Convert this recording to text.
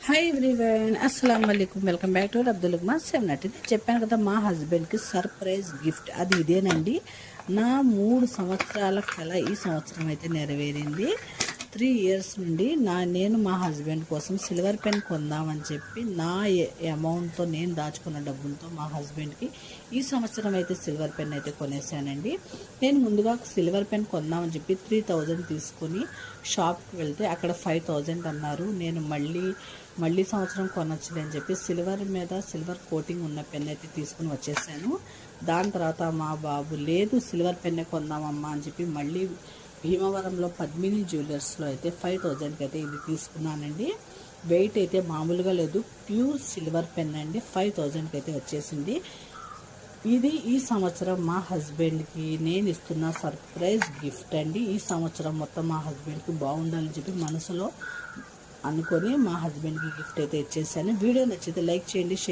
Hi everyone, అస్సలం వాలేకుమ్. Welcome back to Abdul ఉగ్మా 7 చెప్పాను కదా, మా హస్బెండ్కి సర్ప్రైజ్ గిఫ్ట్ అది ఇదేనండి. నా 3 సంవత్సరాల కళ ఈ సంవత్సరం అయితే నెరవేరింది. 3 ఇయర్స్ నుండి నేను మా హస్బెండ్ కోసం సిల్వర్ పెన్ కొందామని చెప్పి నా అమౌంట్తో నేను దాచుకున్న డబ్బులతో మా హస్బెండ్కి ఈ సంవత్సరం అయితే సిల్వర్ పెన్ అయితే కొనేసానండి. నేను ముందుగా సిల్వర్ పెన్ కొందామని చెప్పి 3000 తీసుకుని షాప్కి వెళ్తే అక్కడ 5000 అన్నారు. నేను మళ్ళీ సంవత్సరం కొనొచ్చులే అని చెప్పి సిల్వర్ కోటింగ్ ఉన్న పెన్ అయితే తీసుకుని వచ్చేసాను. దాని తర్వాత మా బాబు లేదు సిల్వర్ పెన్నే కొందామమ్మా అని చెప్పి మళ్ళీ భీమవరంలో పద్మిని జ్యువెలర్స్లో అయితే 5000కి అయితే ఇది తీసుకున్నానండి. వెయిట్ అయితే మామూలుగా లేదు, ప్యూర్ సిల్వర్ పెన్ అండి. 5000కి అయితే వచ్చేసింది. ఇది ఈ సంవత్సరం మా హస్బెండ్కి నేను ఇస్తున్న సర్ప్రైజ్ గిఫ్ట్ అండి. ఈ సంవత్సరం మొత్తం మా హస్బెండ్కి బాగుండాలని చెప్పి మనసులో అనుకొని మా హస్బెండ్కి గిఫ్ట్ అయితే ఇచ్చేసాను. వీడియో నచ్చితే లైక్ చేయండి, షేర్